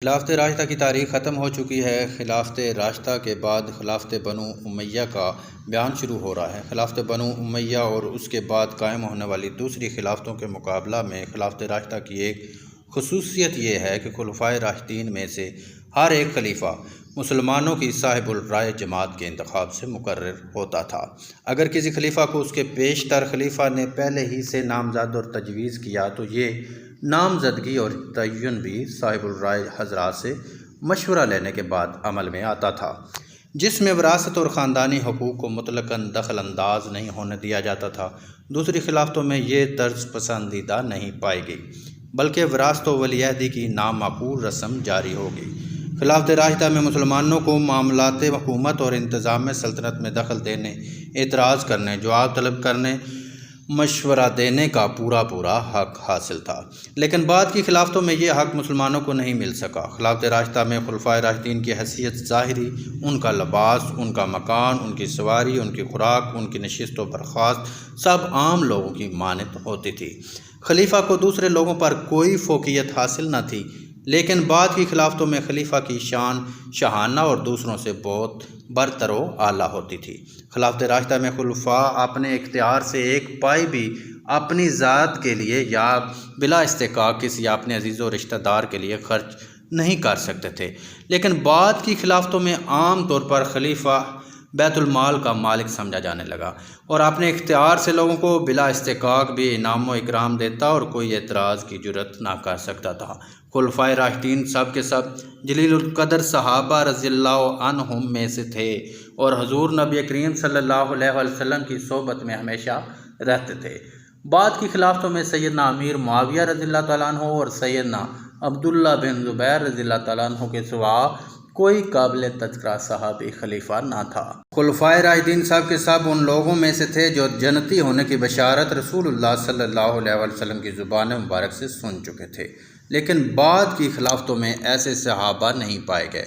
خلافت راشدہ کی تاریخ ختم ہو چکی ہے۔ خلافت راشدہ کے بعد خلافت بنو امیہ کا بیان شروع ہو رہا ہے۔ خلافت بنو امیہ اور اس کے بعد قائم ہونے والی دوسری خلافتوں کے مقابلہ میں خلافت راشدہ کی ایک خصوصیت یہ ہے کہ خلفائے راشدین میں سے ہر ایک خلیفہ مسلمانوں کی صاحب الرائے جماعت کے انتخاب سے مقرر ہوتا تھا۔ اگر کسی خلیفہ کو اس کے بیشتر خلیفہ نے پہلے ہی سے نامزد اور تجویز کیا تو یہ نامزدگی اور تعین بھی صاحب الرائے حضرات سے مشورہ لینے کے بعد عمل میں آتا تھا، جس میں وراثت اور خاندانی حقوق کو مطلقاً دخل انداز نہیں ہونے دیا جاتا تھا۔ دوسری خلافتوں میں یہ طرز پسندیدہ نہیں پائی گئی، بلکہ وراثت و ولی عہدی کی نامعقول رسم جاری ہوگی۔ خلافت راشدہ میں مسلمانوں کو معاملات حکومت اور انتظام سلطنت میں دخل دینے، اعتراض کرنے، جواب طلب کرنے، مشورہ دینے کا پورا حق حاصل تھا، لیکن بعد کی خلافتوں میں یہ حق مسلمانوں کو نہیں مل سکا۔ خلافت راشدہ میں خلفائے راشدین کی حیثیت ظاہری، ان کا لباس، ان کا مکان، ان کی سواری، ان کی خوراک، ان کی نشست و برخاست سب عام لوگوں کی مانند ہوتی تھی۔ خلیفہ کو دوسرے لوگوں پر کوئی فوقیت حاصل نہ تھی، لیکن بعد کی خلافتوں میں خلیفہ کی شان شاہانہ اور دوسروں سے بہت برتر و اعلیٰ ہوتی تھی۔ خلافت راشدہ میں خلفاء اپنے اختیار سے ایک پائی بھی اپنی ذات کے لیے یا بلا استحقاق کسی اپنے عزیز و رشتہ دار کے لیے خرچ نہیں کر سکتے تھے، لیکن بعد کی خلافتوں میں عام طور پر خلیفہ بیت المال کا مالک سمجھا جانے لگا اور اپنے اختیار سے لوگوں کو بلا استحقاق بھی انعام و اکرام دیتا اور کوئی اعتراض کی جرات نہ کر سکتا تھا۔ خلفائے راشدین سب کے سب جلیل القدر صحابہ رضی اللہ عنہم میں سے تھے اور حضور نبی کریم صلی اللہ علیہ وسلم کی صحبت میں ہمیشہ رہتے تھے۔ بعد کی خلافتوں میں سیدنا امیر معاویہ رضی اللہ تعالیٰ عنہ اور سیدنا عبداللہ بن زبیر رضی اللہ تعالیٰ عنہ کے سوا کوئی قابل تذکرہ صحابی خلیفہ نہ تھا۔ خلفائے راشدین سب کے سب ان لوگوں میں سے تھے جو جنتی ہونے کی بشارت رسول اللہ صلی اللہ علیہ وسلم کی زبان مبارک سے سن چکے تھے، لیکن بعد کی خلافتوں میں ایسے صحابہ نہیں پائے گئے۔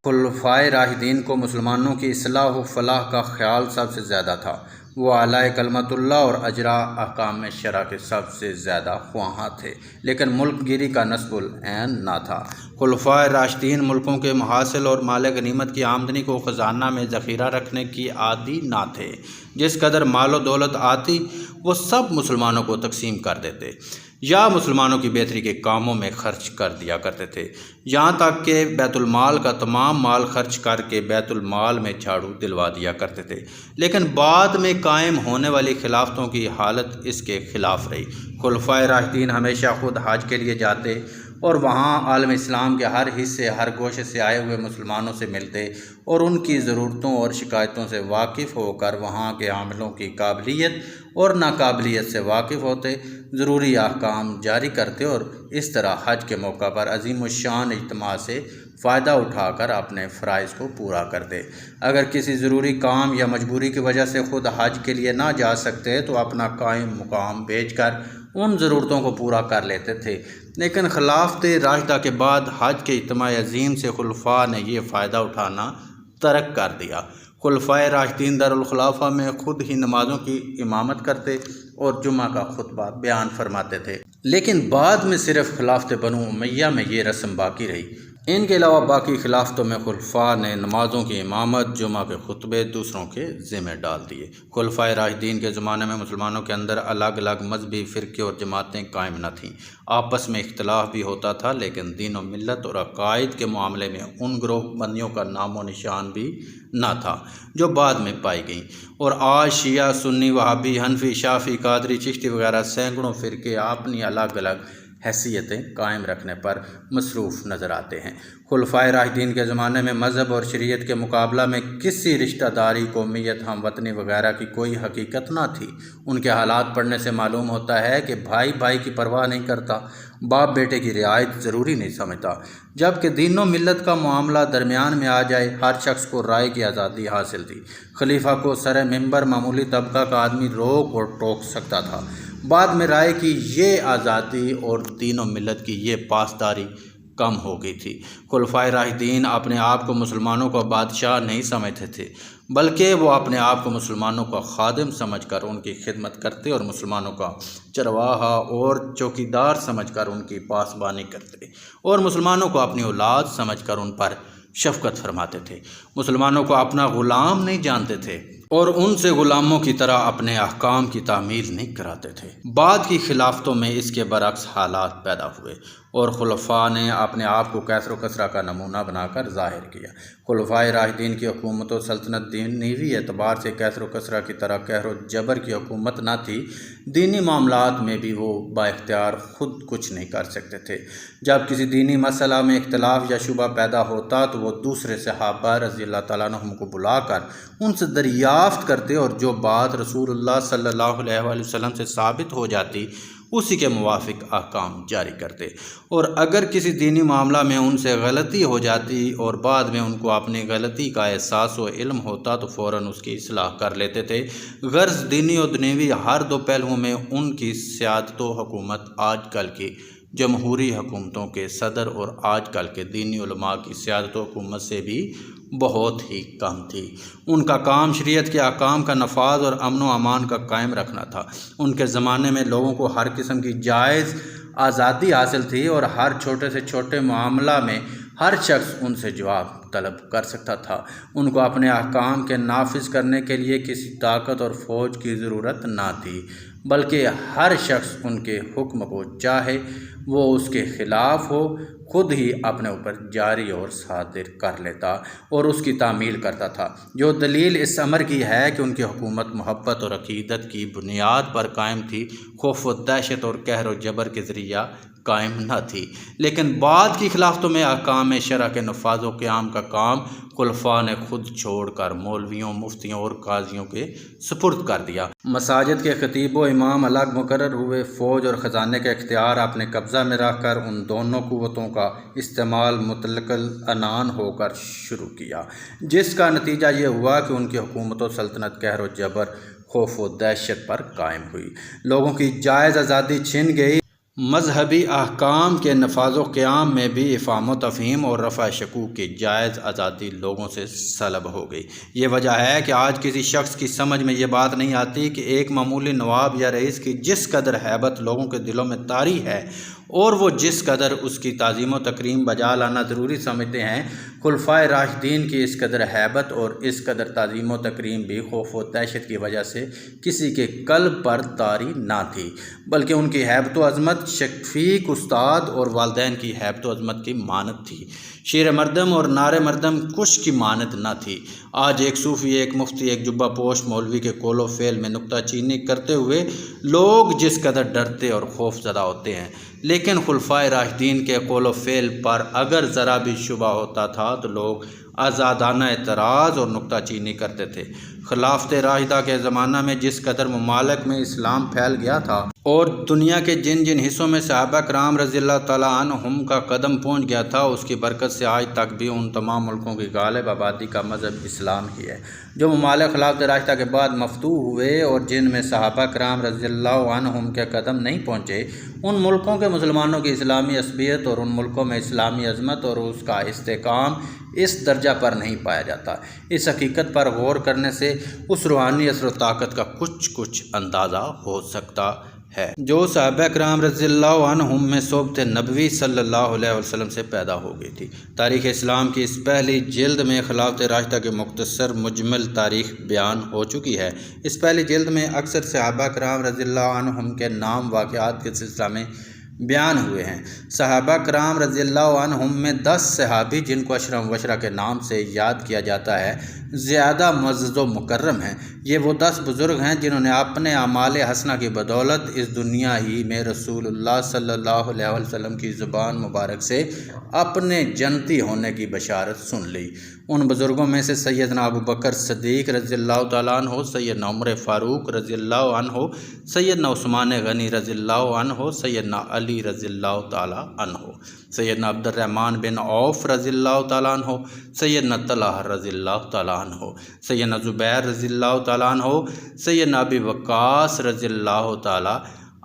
خلفائے راشدین کو مسلمانوں کی اصلاح و فلاح کا خیال سب سے زیادہ تھا۔ وہ اعلیٰ کلمت اللہ اور اجرا احکام شرع کے سب سے زیادہ خواہاں تھے، لیکن ملک گیری کا نصب العین نہ تھا۔ خلفائے راشدین ملکوں کے محاصل اور مال غنیمت کی آمدنی کو خزانہ میں ذخیرہ رکھنے کی عادی نہ تھے۔ جس قدر مال و دولت آتی وہ سب مسلمانوں کو تقسیم کر دیتے یا مسلمانوں کی بہتری کے کاموں میں خرچ کر دیا کرتے تھے، یہاں تک کہ بیت المال کا تمام مال خرچ کر کے بیت المال میں جھاڑو دلوا دیا کرتے تھے۔ لیکن بعد میں قائم ہونے والی خلافتوں کی حالت اس کے خلاف رہی۔ خلفائے راشدین ہمیشہ خود حج کے لیے جاتے اور وہاں عالم اسلام کے ہر حصے، ہر گوشے سے آئے ہوئے مسلمانوں سے ملتے اور ان کی ضرورتوں اور شکایتوں سے واقف ہو کر وہاں کے عاملوں کی قابلیت اور ناقابلیت سے واقف ہوتے، ضروری احکام جاری کرتے اور اس طرح حج کے موقع پر عظیم الشان اجتماع سے فائدہ اٹھا کر اپنے فرائض کو پورا کرتے۔ اگر کسی ضروری کام یا مجبوری کی وجہ سے خود حج کے لیے نہ جا سکتے تو اپنا قائم مقام بھیج کر ان ضرورتوں کو پورا کر لیتے تھے، لیکن خلافت راشدہ کے بعد حج کے اجتماع عظیم سے خلفاء نے یہ فائدہ اٹھانا ترک کر دیا۔ خلفائے راشدین دارالخلافہ میں خود ہی نمازوں کی امامت کرتے اور جمعہ کا خطبہ بیان فرماتے تھے، لیکن بعد میں صرف خلافت بنو امیہ میں یہ رسم باقی رہی۔ ان کے علاوہ باقی خلافتوں میں خلفاء نے نمازوں کی امامت، جمعہ کے خطبے دوسروں کے ذمہ ڈال دیے۔ خلفائے راشدین کے زمانے میں مسلمانوں کے اندر الگ الگ مذہبی فرقے اور جماعتیں قائم نہ تھیں۔ آپس میں اختلاف بھی ہوتا تھا، لیکن دین و ملت اور عقائد کے معاملے میں ان گروہ بندیوں کا نام و نشان بھی نہ تھا جو بعد میں پائی گئیں، اور آج شیعہ، سنی، وہابی، حنفی، شافعی، قادری، چشتی وغیرہ سینکڑوں فرقے اپنی الگ الگ حیثیتیں قائم رکھنے پر مصروف نظر آتے ہیں۔ خلفائے راشدین کے زمانے میں مذہب اور شریعت کے مقابلہ میں کسی رشتہ داری، قومیت، ہم وطنی وغیرہ کی کوئی حقیقت نہ تھی۔ ان کے حالات پڑھنے سے معلوم ہوتا ہے کہ بھائی بھائی کی پرواہ نہیں کرتا، باپ بیٹے کی رعایت ضروری نہیں سمجھتا، جبکہ دین و ملت کا معاملہ درمیان میں آ جائے ہر شخص کو رائے کی آزادی حاصل تھی۔ خلیفہ کو سر ممبر معمولی طبقہ کا آدمی روک اور ٹوک سکتا تھا۔ بعد میں رائے کی یہ آزادی اور دین و ملت کی یہ پاسداری کم ہو گئی تھی۔ خلفائے راشدین اپنے آپ کو مسلمانوں کا بادشاہ نہیں سمجھتے تھے، بلکہ وہ اپنے آپ کو مسلمانوں کا خادم سمجھ کر ان کی خدمت کرتے اور مسلمانوں کا چرواہا اور چوکیدار سمجھ کر ان کی پاسبانی کرتے اور مسلمانوں کو اپنی اولاد سمجھ کر ان پر شفقت فرماتے تھے۔ مسلمانوں کو اپنا غلام نہیں جانتے تھے اور ان سے غلاموں کی طرح اپنے احکام کی تعمیل نہیں کراتے تھے۔ بعد کی خلافتوں میں اس کے برعکس حالات پیدا ہوئے اور خلفاء نے اپنے آپ کو کیسر و کثرہ کا نمونہ بنا کر ظاہر کیا۔ خلفائے راشدین کی حکومت و سلطنت دینی اعتبار سے کیسر و کثرہ کی طرح قہر و جبر کی حکومت نہ تھی۔ دینی معاملات میں بھی وہ با اختیار خود کچھ نہیں کر سکتے تھے۔ جب کسی دینی مسئلہ میں اختلاف یا شبہ پیدا ہوتا تو وہ دوسرے صحابہ رضی اللہ تعالیٰ عنہم کو بلا کر ان سے دریافت کرتے اور جو بات رسول اللہ صلی اللہ علیہ وآلہ وسلم سے ثابت ہو جاتی اسی کے موافق احکام جاری کرتے، اور اگر کسی دینی معاملہ میں ان سے غلطی ہو جاتی اور بعد میں ان کو اپنی غلطی کا احساس و علم ہوتا تو فوراً اس کی اصلاح کر لیتے تھے۔ غرض دینی و دنیوی ہر دو پہلوؤں میں ان کی سیادت و حکومت آج کل کی جمہوری حکومتوں کے صدر اور آج کل کے دینی علماء کی سیادت و حکومت سے بھی بہت ہی کم تھی۔ ان کا کام شریعت کے احکام کا نفاذ اور امن و امان کا قائم رکھنا تھا۔ ان کے زمانے میں لوگوں کو ہر قسم کی جائز آزادی حاصل تھی اور ہر چھوٹے سے چھوٹے معاملہ میں ہر شخص ان سے جواب طلب کر سکتا تھا۔ ان کو اپنے احکام کے نافذ کرنے کے لیے کسی طاقت اور فوج کی ضرورت نہ تھی، بلکہ ہر شخص ان کے حکم کو چاہے وہ اس کے خلاف ہو خود ہی اپنے اوپر جاری اور صادر کر لیتا اور اس کی تعمیل کرتا تھا۔ جو دلیل اس امر کی ہے کہ ان کی حکومت محبت اور عقیدت کی بنیاد پر قائم تھی، خوف و دہشت اور قہر و جبر کے ذریعہ قائم نہ تھی۔ لیکن بعد کی خلافتوں میں احکام شرع کے نفاذ و قیام کا کام خلفاء نے خود چھوڑ کر مولویوں، مفتیوں اور قاضیوں کے سپرد کر دیا۔ مساجد کے خطیب و امام الگ مقرر ہوئے، فوج اور خزانے کا اختیار اپنے قبضہ میں رکھ کر ان دونوں قوتوں کا استعمال مطلق العنان ہو کر شروع کیا، جس کا نتیجہ یہ ہوا کہ ان کی حکومت و سلطنت قہر و جبر، خوف و دہشت پر قائم ہوئی۔ لوگوں کی جائز آزادی چھن گئی۔ مذہبی احکام کے نفاذ و قیام میں بھی افہام و تفہیم اور رفع شکوک کی جائز آزادی لوگوں سے سلب ہو گئی۔ یہ وجہ ہے کہ آج کسی شخص کی سمجھ میں یہ بات نہیں آتی کہ ایک معمولی نواب یا رئیس کی جس قدر ہیبت لوگوں کے دلوں میں طاری ہے اور وہ جس قدر اس کی تعظیم و تکریم بجا لانا ضروری سمجھتے ہیں، خلفائے راشدین کی اس قدر ہیبت اور اس قدر تعظیم و تکریم بھی خوف و دہشت کی وجہ سے کسی کے قلب پر طاری نہ تھی، بلکہ ان کی ہیبت و عظمت شفیق استاد اور والدین کی ہیبت و عظمت کی مانند تھی۔ شیر مردم اور نار مردم کش کی مانند نہ تھی۔ آج ایک صوفی، ایک مفتی، ایک جبہ پوش مولوی کے قول و فعل میں نکتہ چینی کرتے ہوئے لوگ جس قدر ڈرتے اور خوف زدہ ہوتے ہیں، لیکن خلفائے راشدین کے قول و فعل پر اگر ذرا بھی شبہ ہوتا تھا تو لوگ آزادانہ اعتراض اور نکتہ چینی کرتے تھے۔ خلافت راشدہ کے زمانہ میں جس قدر ممالک میں اسلام پھیل گیا تھا اور دنیا کے جن جن حصوں میں صحابہ کرام رضی اللہ تعالیٰ عنہم کا قدم پہنچ گیا تھا، اس کی برکت سے آج تک بھی ان تمام ملکوں کی غالب آبادی کا مذہب اسلام ہی ہے۔ جو ممالک خلافت راشدہ کے بعد مفتوح ہوئے اور جن میں صحابہ کرام رضی اللہ عنہم کے قدم نہیں پہنچے، ان ملکوں کے مسلمانوں کی اسلامی عصبیت اور ان ملکوں میں اسلامی عظمت اور اس کا استحکام اس درجہ پر نہیں پایا جاتا۔ اس حقیقت پر غور کرنے سے اس روحانی اثر و طاقت کا کچھ اندازہ ہو سکتا ہے جو صحابہ کرام رضی اللہ عنہم میں صحبت نبوی صلی اللہ علیہ وسلم سے پیدا ہو گئی تھی۔ تاریخ اسلام کی اس پہلی جلد میں خلافت راشدہ کی مختصر مجمل تاریخ بیان ہو چکی ہے۔ اس پہلی جلد میں اکثر صحابہ کرام رضی اللہ عنہم کے نام واقعات کے سلسلہ میں بیان ہوئے ہیں۔ صحابہ کرام رضی اللہ عنہم میں 10 صحابی جن کو عشرہ مبشرہ کے نام سے یاد کیا جاتا ہے زیادہ معزز و مکرم ہیں۔ یہ وہ 10 بزرگ ہیں جنہوں نے اپنے اعمال حسنہ کی بدولت اس دنیا ہی میں رسول اللہ صلی اللہ علیہ وسلم کی زبان مبارک سے اپنے جنتی ہونے کی بشارت سن لی۔ ان بزرگوں میں سے سیدنا ابوبکر صدیق رضی اللہ تعالیٰ عنہ، سیدنا عمر فاروق رضی اللہ عنہ، سیدنا عثمان غنی رضی اللہ عنہ، سیدنا علی رضی اللہ تعالیٰ عنہ، سیدنا عبد الرحمن بن عوف رضی اللہ تعالیٰ عنہ، سیدنا طلحہ رضی اللہ تعالیٰ عنہ، سیدنا زبیر رضی اللہ تعالیٰ عنہ، سیدنا ابی وقاص رضی اللہ تعالیٰ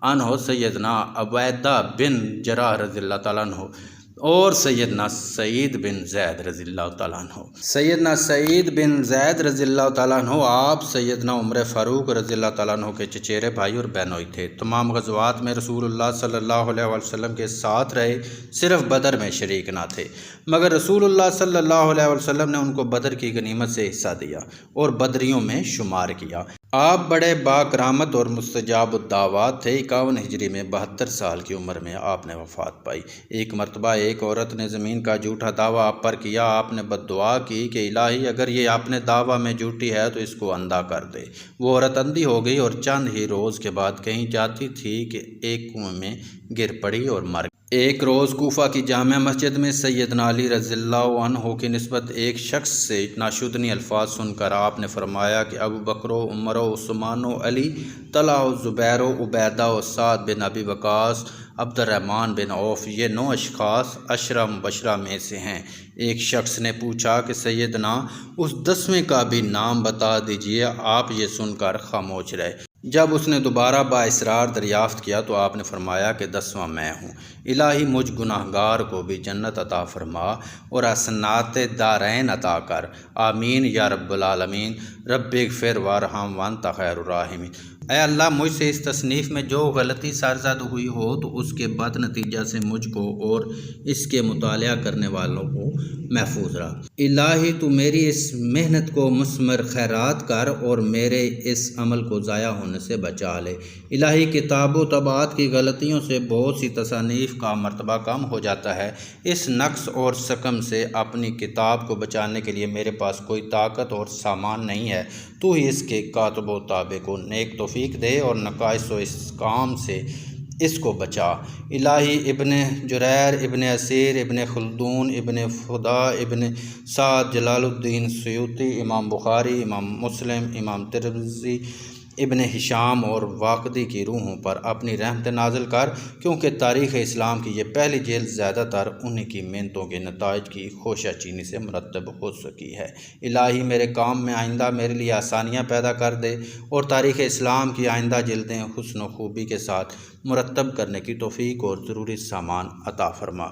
عنہ، سیدنا عبیدہ بن جراح رضی اللہ تعالیٰ عنہ، اور سیدنا سعید بن زید رضی اللہ تعالیٰ عنہ۔ سیدنا سعید بن زید رضی اللہ تعالیٰ عنہ آپ سیدنا عمر فاروق رضی اللہ تعالیٰ عنہ کے چچیرے بھائی اور بہنوئی تھے۔ تمام غزوات میں رسول اللہ صلی اللہ علیہ وسلم کے ساتھ رہے، صرف بدر میں شریک نہ تھے، مگر رسول اللہ صلی اللہ علیہ وسلم نے ان کو بدر کی غنیمت سے حصہ دیا اور بدریوں میں شمار کیا۔ آپ بڑے باکرامت اور مستجاب الدعوات تھے۔ 51 ہجری میں 72 سال کی عمر میں آپ نے وفات پائی۔ ایک مرتبہ ایک عورت نے زمین کا جھوٹا دعویٰ آپ پر کیا۔ آپ نے بد دعا کی کہ الہی اگر یہ اپنے دعویٰ میں جھوٹی ہے تو اس کو اندھا کر دے۔ وہ عورت اندھی ہو گئی اور چند ہی روز کے بعد کہیں جاتی تھی کہ ایک کنویں میں گر پڑی اور مر گئی۔ ایک روز کوفہ کی جامع مسجد میں سیدنا علی رضی اللہ عنہ کی نسبت ایک شخص سے ناشدنی الفاظ سن کر آپ نے فرمایا کہ ابو بکر و عمر و عثمان و علی، طلحہ و زبیر و عبیدہ و سعد بن ابی وقاص، عبد الرحمن بن عوف، یہ 9 اشخاص عشرہ مبشرہ میں سے ہیں۔ ایک شخص نے پوچھا کہ سیدنا اس 10ویں کا بھی نام بتا دیجئے۔ آپ یہ سن کر خاموش رہے۔ جب اس نے دوبارہ بااصرار دریافت کیا تو آپ نے فرمایا کہ 10واں میں ہوں۔ الہی مجھ گناہگار کو بھی جنت عطا فرما اور حسنات دارین عطا کر، آمین یا رب العالمین۔ رب اغفر وارحم وانت خیر الراحمین۔ اے اللہ، مجھ سے اس تصنیف میں جو غلطی سرزد ہوئی ہو تو اس کے بد نتیجہ سے مجھ کو اور اس کے مطالعہ کرنے والوں کو محفوظ رکھ۔ الہی تو میری اس محنت کو مثمر خیرات کر اور میرے اس عمل کو ضائع ہونے سے بچا لے۔ الہی کتاب و طباعت کی غلطیوں سے بہت سی تصانیف کا مرتبہ کم ہو جاتا ہے۔ اس نقص اور سقم سے اپنی کتاب کو بچانے کے لیے میرے پاس کوئی طاقت اور سامان نہیں ہے۔ تو ہی اس کے کاتب و تابع کو نیک توفیق دے اور نقائص و اسقام سے اس کو بچا۔ الہی ابن جریر، ابن اسیر، ابن خلدون، ابن فدا، ابن سعد، جلال الدین سیوطی، امام بخاری، امام مسلم، امام ترمذی، ابن ہشام اور واقدی کی روحوں پر اپنی رحمت نازل کر، کیونکہ تاریخ اسلام کی یہ پہلی جلد زیادہ تر انہی کی محنتوں کے نتائج کی خوشہ چینی سے مرتب ہو سکی ہے۔ الہی میرے کام میں آئندہ میرے لیے آسانیاں پیدا کر دے اور تاریخ اسلام کی آئندہ جلدیں حسن و خوبی کے ساتھ مرتب کرنے کی توفیق اور ضروری سامان عطا فرما۔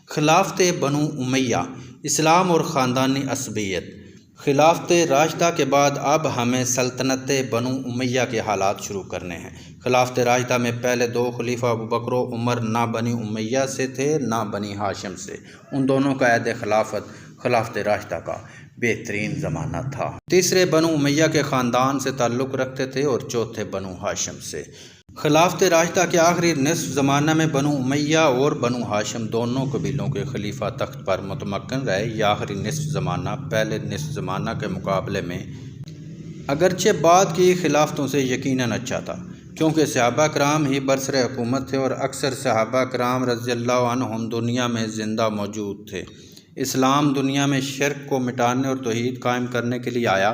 خلافت بنو امیہ، اسلام اور خاندانی عصبیت۔ خلافت راشدہ کے بعد اب ہمیں سلطنت بنو امیہ کے حالات شروع کرنے ہیں۔ خلافت راشدہ میں پہلے 2 خلیفہ ابو بکر و عمر نہ بنی امیہ سے تھے نہ بنی ہاشم سے۔ ان دونوں کا عہد خلافت خلافت راشدہ کا بہترین زمانہ تھا۔ تیسرے بنو امیہ کے خاندان سے تعلق رکھتے تھے اور چوتھے بنو ہاشم سے۔ خلافت راشدہ کے آخری نصف زمانہ میں بنو امیہ اور بنو ہاشم دونوں قبیلوں کے خلیفہ تخت پر متمکن رہے۔ یہ آخری نصف زمانہ پہلے نصف زمانہ کے مقابلے میں اگرچہ بعد کی خلافتوں سے یقیناً اچھا تھا، کیونکہ صحابہ کرام ہی برسر حکومت تھے اور اکثر صحابہ کرام رضی اللہ عنہم دنیا میں زندہ موجود تھے۔ اسلام دنیا میں شرک کو مٹانے اور توحید قائم کرنے کے لیے آیا۔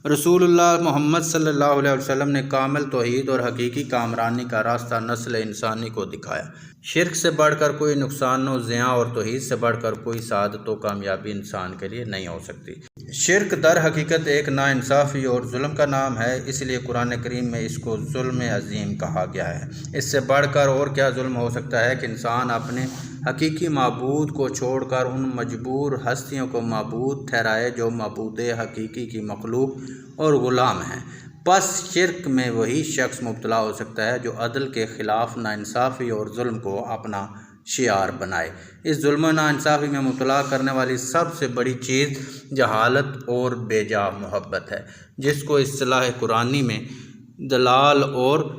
رسول اللہ محمد صلی اللہ علیہ وسلم نے کامل توحید اور حقیقی کامرانی کا راستہ نسل انسانی کو دکھایا۔ شرک سے بڑھ کر کوئی نقصان و زیاں اور توحید سے بڑھ کر کوئی سعادت و کامیابی انسان کے لیے نہیں ہو سکتی۔ شرک در حقیقت ایک ناانصافی اور ظلم کا نام ہے، اس لیے قرآن کریم میں اس کو ظلم عظیم کہا گیا ہے۔ اس سے بڑھ کر اور کیا ظلم ہو سکتا ہے کہ انسان اپنے حقیقی معبود کو چھوڑ کر ان مجبور ہستیوں کو معبود ٹھہرائے جو معبود حقیقی کی مخلوق اور غلام ہیں۔ پس شرک میں وہی شخص مبتلا ہو سکتا ہے جو عدل کے خلاف ناانصافی اور ظلم کو اپنا شعار بنائے۔ اس ظلم و ناانصافی میں مبتلا کرنے والی سب سے بڑی چیز جہالت اور بے جا محبت ہے، جس کو اصطلاح قرآنی میں دلال اور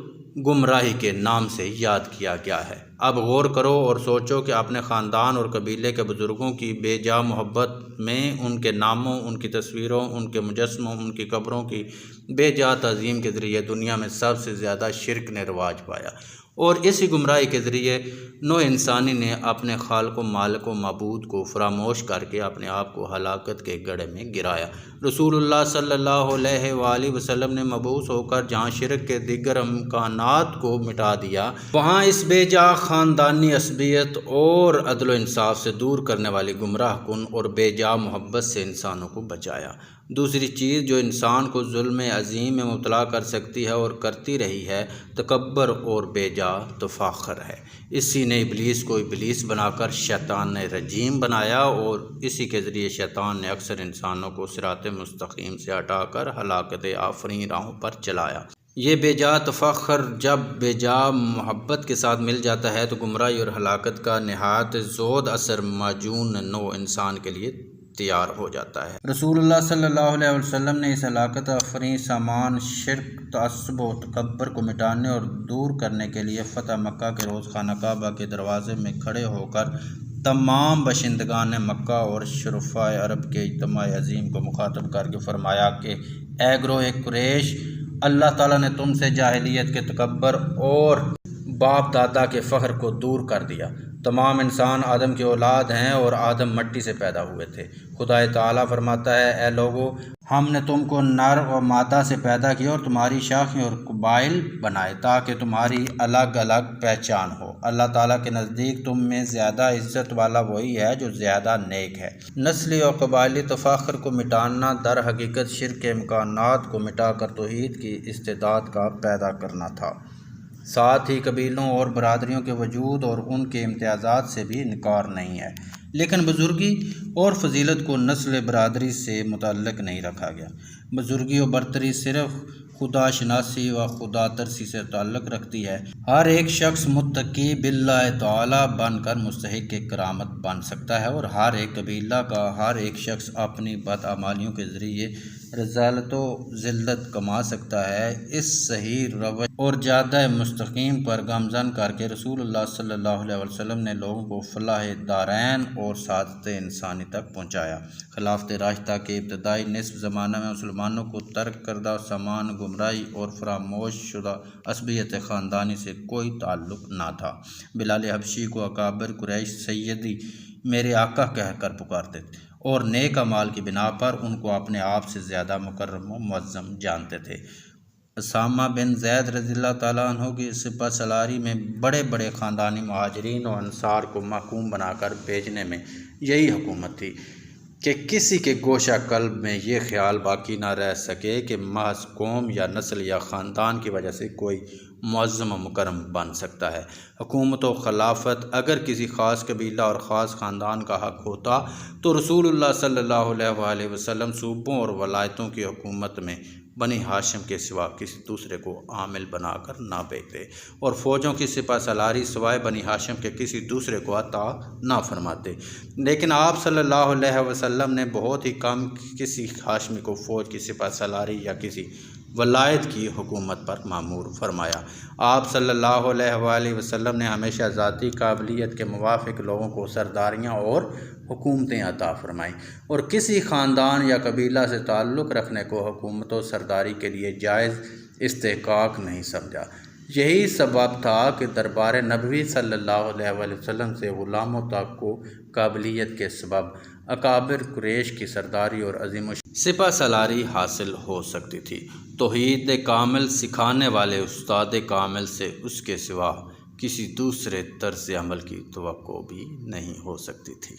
گمراہی کے نام سے یاد کیا گیا ہے۔ اب غور کرو اور سوچو کہ اپنے خاندان اور قبیلے کے بزرگوں کی بے جا محبت میں ان کے ناموں، ان کی تصویروں، ان کے مجسموں، ان کی قبروں کی بے جا تعظیم کے ذریعے دنیا میں سب سے زیادہ شرک نے رواج پایا، اور اسی گمراہی کے ذریعے نوع انسانی نے اپنے خالق و مالک و معبود کو فراموش کر کے اپنے آپ کو ہلاکت کے گڑھے میں گرایا۔ رسول اللہ صلی اللہ علیہ وآلہ وسلم نے مبعوث ہو کر جہاں شرک کے دیگر امکانات کو مٹا دیا، وہاں اس بے جا خاندانی عصبیت اور عدل و انصاف سے دور کرنے والی گمراہ کن اور بے جا محبت سے انسانوں کو بچایا۔ دوسری چیز جو انسان کو ظلم عظیم میں مبتلا کر سکتی ہے اور کرتی رہی ہے، تکبر اور بے جا تفاخر ہے۔ اسی نے ابلیس کو ابلیس بنا کر شیطان نے رجیم بنایا، اور اسی کے ذریعے شیطان نے اکثر انسانوں کو صراط مستقیم سے ہٹا کر ہلاکت آفرین راہوں پر چلایا۔ یہ بے جا تفاخر جب بے جا محبت کے ساتھ مل جاتا ہے تو گمراہی اور ہلاکت کا نہایت زود اثر معجون نو انسان کے لیے تیار ہو جاتا ہے۔ رسول اللہ صلی اللہ علیہ وسلم نے اس ہلاکت آفرین سامان شرک، تعصب و تکبر کو مٹانے اور دور کرنے کے لیے فتح مکہ کے روز خانہ کعبہ کے دروازے میں کھڑے ہو کر تمام باشندگان مکہ اور شرفائے عرب کے اجتماع عظیم کو مخاطب کر کے فرمایا کہ اے گروہ قریش، اللہ تعالیٰ نے تم سے جاہلیت کے تکبر اور باپ دادا کے فخر کو دور کر دیا۔ تمام انسان آدم کی اولاد ہیں اور آدم مٹی سے پیدا ہوئے تھے۔ خدا تعالیٰ فرماتا ہے، اے لوگو، ہم نے تم کو نر و مادہ سے پیدا کیا اور تمہاری شاخیں اور قبائل بنائے تاکہ تمہاری الگ الگ پہچان ہو۔ اللہ تعالیٰ کے نزدیک تم میں زیادہ عزت والا وہی ہے جو زیادہ نیک ہے۔ نسلی اور قبائلی تفاخر کو مٹانا در حقیقت شرک کے امکانات کو مٹا کر توحید کی استعداد کا پیدا کرنا تھا۔ ساتھ ہی قبیلوں اور برادریوں کے وجود اور ان کے امتیازات سے بھی انکار نہیں ہے، لیکن بزرگی اور فضیلت کو نسل برادری سے متعلق نہیں رکھا گیا۔ بزرگی و برتری صرف خدا شناسی و خدا ترسی سے تعلق رکھتی ہے۔ ہر ایک شخص متقی باللہ تعالی بن کر مستحق کرامت بن سکتا ہے، اور ہر ایک قبیلہ کا ہر ایک شخص اپنی بدعمالیوں کے ذریعے رذالت و ذلت کما سکتا ہے۔ اس صحیح روش اور جادہ مستقیم پر گامزن کر کے رسول اللہ صلی اللہ علیہ وسلم نے لوگوں کو فلاح دارین اور سعادت انسانی تک پہنچایا۔ خلافت راشدہ کے ابتدائی نصف زمانہ میں مسلمانوں کو ترک کردہ سامان گمراہی اور فراموش شدہ عصبیت خاندانی سے کوئی تعلق نہ تھا۔ بلال حبشی کو اکابر قریش سیدی، میرے آقا کہہ کر پکارتے تھے، اور نیک اعمال کی بنا پر ان کو اپنے آپ سے زیادہ مکرم و معظم جانتے تھے۔ اسامہ بن زید رضی اللہ تعالیٰ عنہ کی سپہ سالاری میں بڑے بڑے خاندانی مہاجرین و انصار کو محکوم بنا کر بھیجنے میں یہی حکمت تھی کہ کسی کے گوشہ قلب میں یہ خیال باقی نہ رہ سکے کہ محض قوم یا نسل یا خاندان کی وجہ سے کوئی معظم و مکرم بن سکتا ہے۔ حکومت و خلافت اگر کسی خاص قبیلہ اور خاص خاندان کا حق ہوتا تو رسول اللہ صلی اللہ علیہ وآلہ وسلم صوبوں اور ولایتوں کی حکومت میں بنی ہاشم کے سوا کسی دوسرے کو عامل بنا کر نہ بھیجتے، اور فوجوں کی سپہ سالاری سوائے بنی ہاشم کے کسی دوسرے کو عطا نہ فرماتے۔ لیکن آپ صلی اللہ علیہ وسلم نے بہت ہی کم کسی ہاشمی کو فوج کی سپہ سالاری یا کسی ولایت کی حکومت پر مامور فرمایا۔ آپ صلی اللہ علیہ وآلہ وسلم نے ہمیشہ ذاتی قابلیت کے موافق لوگوں کو سرداریاں اور حکومتیں عطا فرمائیں، اور کسی خاندان یا قبیلہ سے تعلق رکھنے کو حکومت و سرداری کے لیے جائز استحقاق نہیں سمجھا۔ یہی سبب تھا کہ دربار نبوی صلی اللہ علیہ وآلہ وسلم سے غلاموں تک کو قابلیت کے سبب اکابر قریش کی سرداری اور عظیم و سپہ سالاری حاصل ہو سکتی تھی۔ توحید کامل سکھانے والے استاد کامل سے اس کے سوا کسی دوسرے طرز عمل کی توقع بھی نہیں ہو سکتی تھی۔